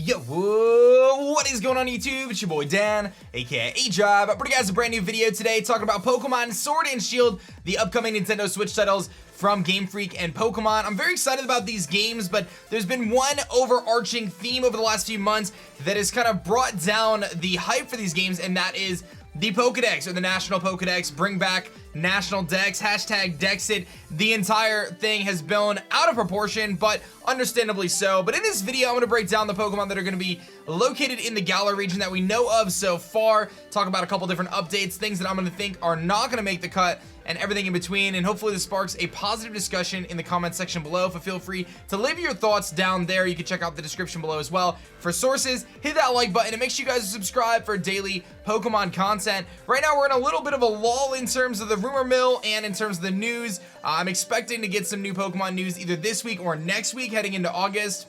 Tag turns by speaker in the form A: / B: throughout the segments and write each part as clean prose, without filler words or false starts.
A: Yo, whoa, what is going on YouTube? It's your boy Dan, aka aDrive. I bring you guys a brand new video today talking about Pokemon Sword and Shield, the upcoming Nintendo Switch titles from Game Freak and Pokemon. I'm very excited about these games, but there's been one overarching theme over the last few months that has kind of brought down the hype for these games, and that is the Pokedex, or the National Pokedex. Bring back National Dex, hashtag Dexit. The entire thing has blown out of proportion, but understandably so. But in this video, I'm going to break down the Pokemon that are going to be located in the Galar region that we know of so far, talk about a couple different updates, things that I'm going to think are not going to make the cut, and everything in between. And hopefully this sparks a positive discussion in the comment section below. But feel free to leave your thoughts down there. You can check out the description below as well for sources. Hit that like button and make sure you guys subscribe for daily Pokemon content. Right now we're in a little bit of a lull in terms of the rumor mill and in terms of the news. I'm expecting to get some new Pokemon news either this week or next week heading into August.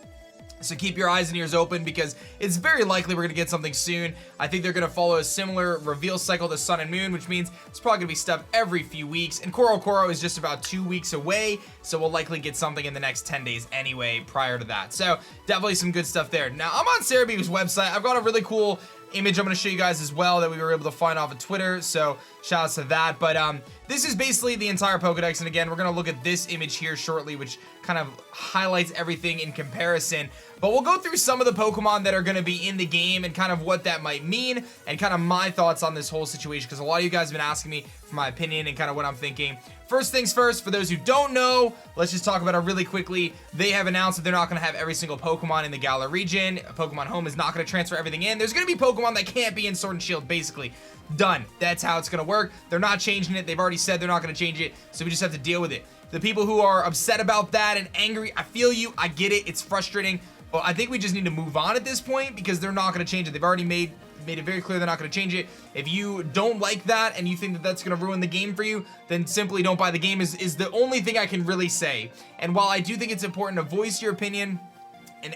A: So keep your eyes and ears open because it's very likely we're going to get something soon. I think they're going to follow a similar reveal cycle to Sun and Moon, which means it's probably going to be stuff every few weeks. And Koro is just about 2 weeks away, so we'll likely get something in the next 10 days anyway prior to that. So definitely some good stuff there. Now, I'm on Cerebee's website. I've got a really cool image I'm going to show you guys as well that we were able to find off of Twitter, so shout outs to that. But this is basically the entire Pokedex, and again, we're going to look at this image here shortly, which kind of highlights everything in comparison. But we'll go through some of the Pokemon that are going to be in the game and kind of what that might mean and kind of my thoughts on this whole situation, because a lot of you guys have been asking me for my opinion and kind of what I'm thinking. First things first, for those who don't know, let's just talk about it really quickly. They have announced that they're not going to have every single Pokemon in the Galar region. Pokemon Home is not going to transfer everything in. There's going to be Pokemon that can't be in Sword and Shield, basically. Done. That's how it's going to work. They're not changing it. They've already said they're not going to change it, so we just have to deal with it. The people who are upset about that and angry, I feel you. I get it. It's frustrating. But I think we just need to move on at this point because they're not going to change it. They've already made it very clear they're not going to change it. If you don't like that and you think that that's going to ruin the game for you, then simply don't buy the game is the only thing I can really say. And while I do think it's important to voice your opinion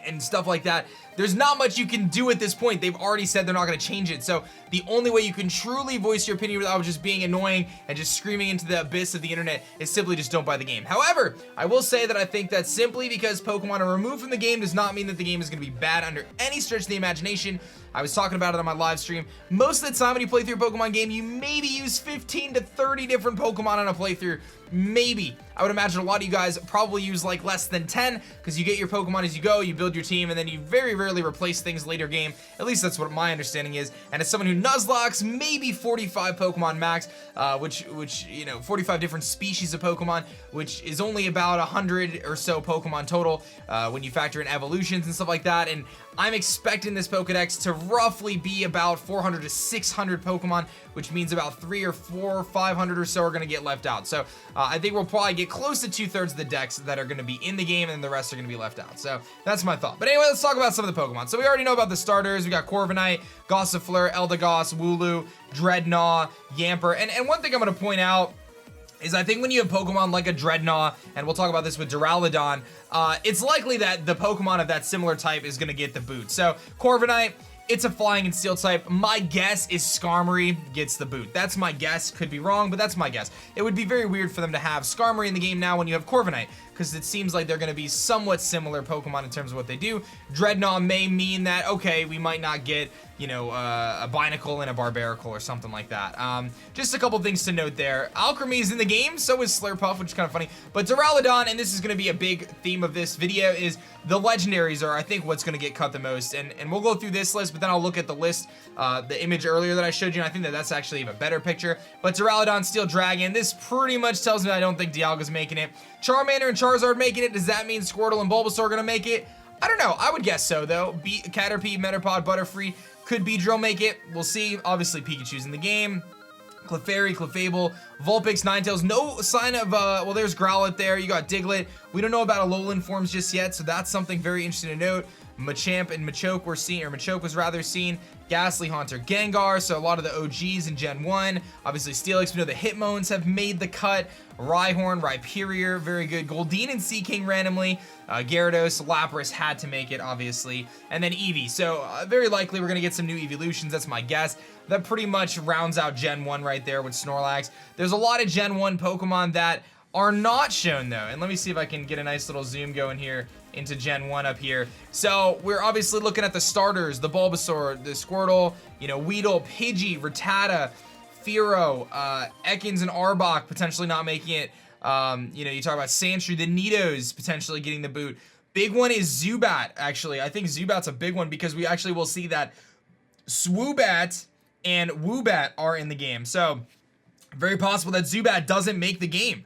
A: and stuff like that, there's not much you can do at this point. They've already said they're not going to change it. So the only way you can truly voice your opinion without just being annoying and just screaming into the abyss of the internet is simply just don't buy the game. However, I will say that I think that simply because Pokemon are removed from the game does not mean that the game is going to be bad under any stretch of the imagination. I was talking about it on my live stream. Most of the time when you play through a Pokemon game, you maybe use 15 to 30 different Pokemon on a playthrough. Maybe. I would imagine a lot of you guys probably use like less than 10 because you get your Pokemon as you go, you build your team, and then you very rarely replace things later game. At least that's what my understanding is. And as someone who Nuzlocks, maybe 45 Pokemon max, which you know, 45 different species of Pokemon, which is only about 100 or so Pokemon total when you factor in evolutions and stuff like that. And I'm expecting this Pokedex to roughly be about 400 to 600 Pokemon, which means about 300 or 400 or 500 or so are going to get left out. So I think we'll probably get close to 2/3 of the decks that are going to be in the game, and the rest are going to be left out. So that's my thought. But anyway, let's talk about some of the Pokemon. So we already know about the starters. We got Corviknight, Gossifleur, Eldegoss, Wooloo, Dreadnought, Yamper. And one thing I'm going to point out is I think when you have Pokemon like a Dreadnought, and we'll talk about this with Duraludon, it's likely that the Pokemon of that similar type is going to get the boot. So Corviknight, it's a flying and steel type. My guess is Skarmory gets the boot. That's my guess. Could be wrong, but that's my guess. It would be very weird for them to have Skarmory in the game now when you have Corviknight, because it seems like they're going to be somewhat similar Pokemon in terms of what they do. Dreadnought may mean that, okay, we might not get, you know, a Binacle and a Barbaracle or something like that. Just a couple things to note there. Alchemy is in the game, so is Slurpuff, which is kind of funny. But Duraludon, and this is going to be a big theme of this video, is the legendaries are, I think, what's going to get cut the most. And we'll go through this list, but then I'll look at the list, the image earlier that I showed you, and I think that that's actually even a better picture. But Duraludon, Steel Dragon, this pretty much tells me I don't think Dialga's making it. Charmander and Charizard making it. Does that mean Squirtle and Bulbasaur are going to make it? I don't know. I would guess so, though. Caterpie, Metapod, Butterfree. Could Beedrill make it? We'll see. Obviously, Pikachu's in the game. Clefairy, Clefable, Vulpix, Ninetales. No sign of, well, there's Growlithe there. You got Diglett. We don't know about Alolan forms just yet, so that's something very interesting to note. Machamp and Machoke were seen, or Machoke was rather seen. Ghastly, Haunter, Gengar, so a lot of the OGs in Gen 1. Obviously, Steelix, we know the Hitmones have made the cut. Rhyhorn, Rhyperior, very good. Goldeen and Seaking randomly. Gyarados, Lapras had to make it, obviously. And then Eevee. So, very likely we're going to get some new evolutions. That's my guess. That pretty much rounds out Gen 1 right there with Snorlax. There's a lot of Gen 1 Pokemon that are not shown, though. And let me see if I can get a nice little zoom going here into Gen 1 up here. So we're obviously looking at the starters, the Bulbasaur, the Squirtle, you know, Weedle, Pidgey, Rattata, Fearow, Ekans and Arbok potentially not making it. You know, you talk about Sandshrew, the Nidos potentially getting the boot. Big one is Zubat, actually. I think Zubat's a big one because we actually will see that Swoobat and Woobat are in the game. So very possible that Zubat doesn't make the game,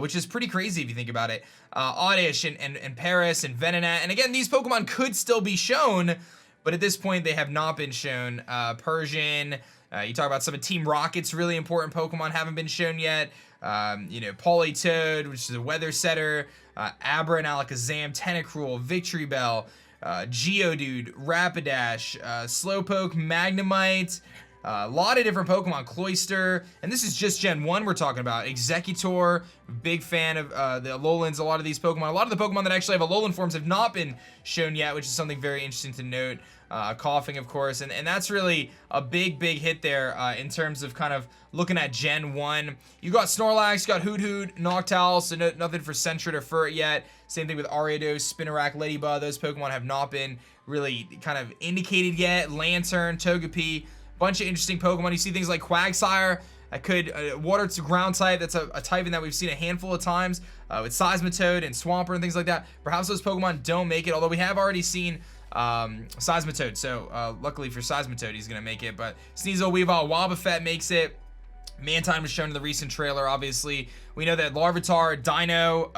A: which is pretty crazy if you think about it. Oddish and Paris and Venonat. And again, these Pokemon could still be shown, but at this point they have not been shown. Persian, you talk about some of Team Rocket's really important Pokemon haven't been shown yet. You know, Politoed, which is a weather setter, Abra and Alakazam, Tentacruel, Victory Bell, Geodude, Rapidash, Slowpoke, Magnemite, a lot of different Pokemon, Cloyster, and this is just Gen 1 we're talking about. Executor, big fan of the Alolands, a lot of these Pokemon. A lot of the Pokemon that actually have Alolan forms have not been shown yet, which is something very interesting to note. Coughing, of course, and that's really a big hit there in terms of kind of looking at Gen 1. You got Snorlax, you got Hoot, Noctowl, so nothing for Sentret or Furret yet. Same thing with Ariados, Spinarak, Ladybug. Those Pokemon have not been really kind of indicated yet. Lantern, Togepi, bunch of interesting Pokemon. You see things like Quagsire, that could water to ground type. That's a typing that we've seen a handful of times with Seismitoad and Swampert and things like that. Perhaps those Pokemon don't make it, although we have already seen Seismitoad, so luckily for Seismitoad he's gonna make it. But Sneasel, Weavile, Wobbuffet makes it. Mantine was shown in the recent trailer, obviously. We know that Larvitar, Dino,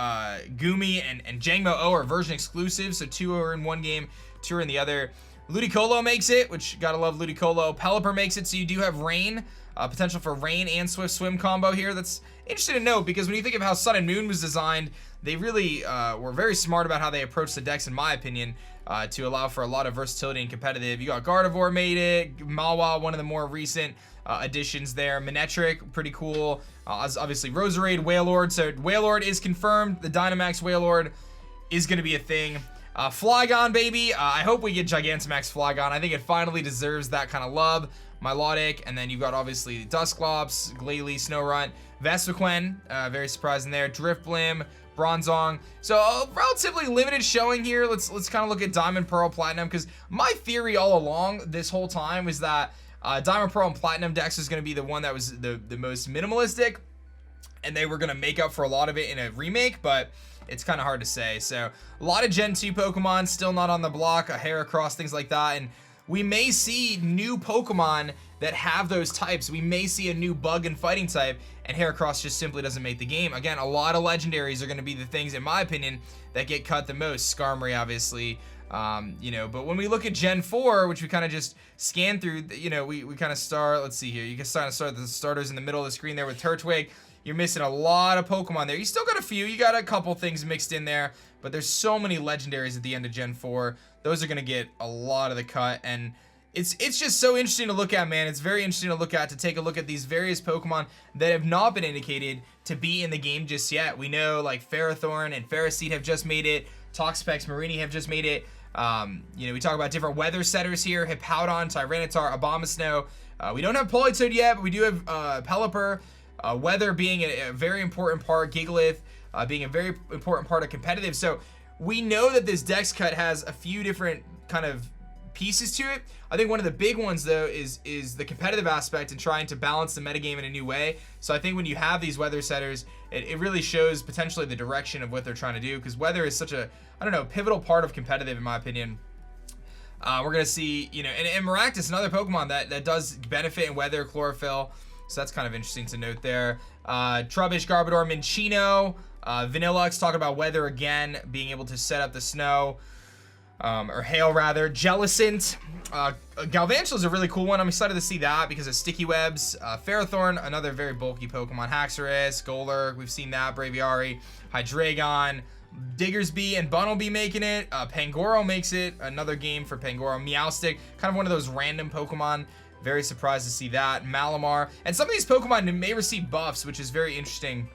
A: Gumi, and Jangmo-O are version exclusives, so 2 are in one game, 2 are in the other. Ludicolo makes it, which gotta love Ludicolo. Pelipper makes it, so you do have Rain, potential for Rain and Swift Swim combo here. That's interesting to note, because when you think of how Sun and Moon was designed, they really were very smart about how they approached the decks, in my opinion, to allow for a lot of versatility and competitive. You got Gardevoir made it, Malwa, one of the more recent additions there. Manectric, pretty cool. Obviously Roserade, Wailord, so Wailord is confirmed. The Dynamax Wailord is gonna be a thing. Flygon, baby. I hope we get Gigantamax Flygon. I think it finally deserves that kind of love. Milotic, and then you've got obviously Dusclops, Glalie, Snorunt, Vespiquen, very surprising there. Drifblim, Bronzong. So a relatively limited showing here. Let's kind of look at Diamond, Pearl, Platinum, because my theory all along this whole time was that Diamond, Pearl, and Platinum decks is going to be the one that was the most minimalistic, and they were going to make up for a lot of it in a remake, but it's kind of hard to say. So a lot of Gen 2 Pokemon still not on the block, a Heracross, things like that, and we may see new Pokemon that have those types. We may see a new bug and fighting type, and Heracross just simply doesn't make the game. Again, a lot of legendaries are going to be the things, in my opinion, that get cut the most. Skarmory, obviously, you know, but when we look at Gen 4, which we kind of just scan through, you know, we kind of start, let's see here, you can start the starters in the middle of the screen there with Turtwig. You're missing a lot of Pokemon there. You still got a few, you got a couple things mixed in there, but there's so many legendaries at the end of Gen 4. Those are going to get a lot of the cut, and it's just so interesting to look at, man. It's very interesting to look at, to take a look at these various Pokemon that have not been indicated to be in the game just yet. We know like Ferrothorn and Ferroseed have just made it. Toxapex, Marini have just made it. You know, we talk about different weather setters here. Hippowdon, Tyranitar, Abomasnow. We don't have Politoed yet, but we do have Pelipper. Weather being a very important part. Gigalith being a very important part of competitive. So we know that this Dex cut has a few different kind of pieces to it. I think one of the big ones though is the competitive aspect and trying to balance the metagame in a new way. So I think when you have these weather setters, it really shows potentially the direction of what they're trying to do, because weather is such a, I don't know, pivotal part of competitive in my opinion. We're gonna see, you know, and Maractus, another Pokemon that does benefit in weather, Chlorophyll. So that's kind of interesting to note there. Trubbish, Garbodor, Minccino, Vanillux, talking about weather again, being able to set up the snow. Or hail rather. Jellicent. Galvantula is a really cool one. I'm excited to see that because of sticky webs. Ferrothorn, another very bulky Pokemon. Haxorus, Golurk, we've seen that. Braviary, Hydreigon, Diggersby and Bunnelby making it. Pangoro makes it. Another game for Pangoro. Meowstic, kind of one of those random Pokemon. Very surprised to see that. Malamar. And some of these Pokemon may receive buffs, which is very interesting.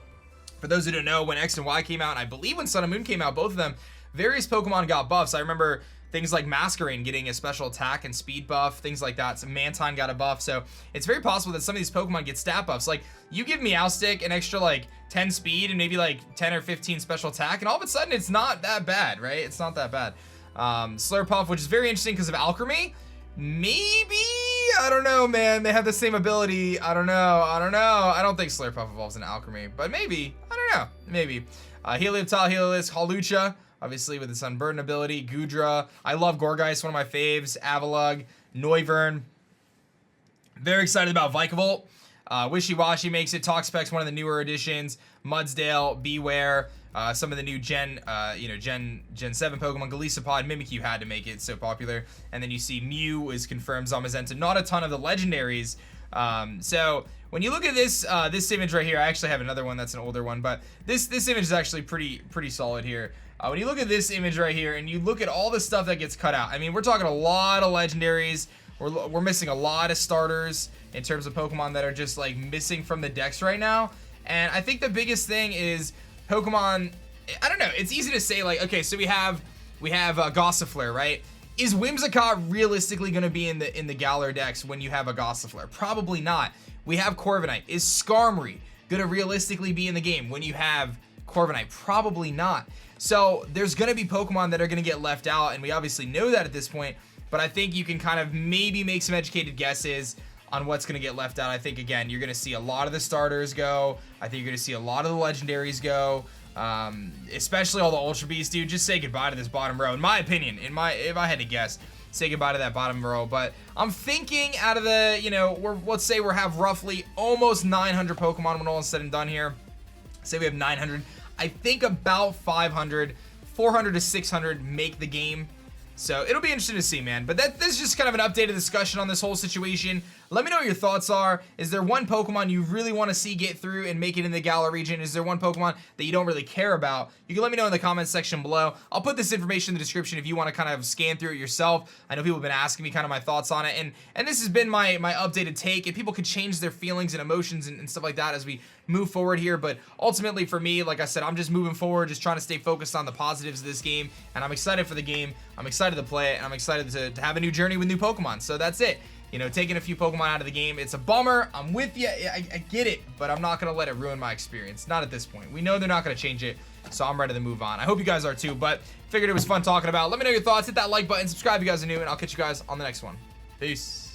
A: For those who don't know, when X and Y came out, and I believe when Sun and Moon came out, both of them, various Pokemon got buffs. I remember things like Masquerain getting a special attack and speed buff, things like that. So Mantine got a buff. So it's very possible that some of these Pokemon get stat buffs. Like, you give Meowstic an extra like 10 speed and maybe like 10 or 15 special attack, and all of a sudden it's not that bad, right? It's not that bad. Slurpuff, which is very interesting because of Alchemy. Maybe, I don't know, man. They have the same ability. I don't know. I don't think Slurpuff evolves into Alchemy, but maybe. I don't know. Maybe. Helioptile, Heliolisk, Hawlucha, obviously with its Unburden ability. Goodra. I love Gourgeist, one of my faves. Avalugg, Noivern. Very excited about Vikavolt. Wishy-Washy makes it. Toxapex, one of the newer additions. Mudsdale, Beware. Some of the new Gen 7 Pokemon. Golisopod, Mimikyu had to make it so popular. And then you see Mew is confirmed. Zamazenta. Not a ton of the legendaries. So when you look at this this image right here, I actually have another one that's an older one, but this image is actually pretty solid here. When you look at this image right here and you look at all the stuff that gets cut out, I mean, we're talking a lot of legendaries. We're missing a lot of starters in terms of Pokemon that are just like missing from the decks right now. And I think the biggest thing is Pokemon, I don't know, it's easy to say like, okay, so we have Gossifleur, right? Is Whimsicott realistically going to be in the Galar decks when you have a Gossifleur? Probably not. We have Corviknight. Is Skarmory going to realistically be in the game when you have Corviknight? Probably not. So there's going to be Pokemon that are going to get left out, and we obviously know that at this point, but I think you can kind of maybe make some educated guesses on what's going to get left out. I think, again, you're going to see a lot of the starters go. I think you're going to see a lot of the legendaries go, especially all the Ultra Beasts, dude. Just say goodbye to this bottom row. In my opinion, if I had to guess, say goodbye to that bottom row. But I'm thinking out of the, let's say we have roughly almost 900 Pokemon when all is said and done here. Say we have 900. I think about 500, 400 to 600 make the game. So it'll be interesting to see, man. But this is just kind of an updated discussion on this whole situation. Let me know what your thoughts are. Is there one Pokemon you really want to see get through and make it in the Galar region? Is there one Pokemon that you don't really care about? You can let me know in the comments section below. I'll put this information in the description if you want to kind of scan through it yourself. I know people have been asking me kind of my thoughts on it. And this has been my updated take. And people could change their feelings and emotions and stuff like that as we move forward here. But ultimately for me, like I said, I'm just moving forward, just trying to stay focused on the positives of this game. And I'm excited for the game. I'm excited to play it. And I'm excited to have a new journey with new Pokemon. So that's it. Taking a few Pokemon out of the game, it's a bummer. I'm with you. I get it, but I'm not going to let it ruin my experience. Not at this point. We know they're not going to change it, so I'm ready to move on. I hope you guys are too, but figured it was fun talking about. Let me know your thoughts. Hit that like button. Subscribe if you guys are new, and I'll catch you guys on the next one. Peace.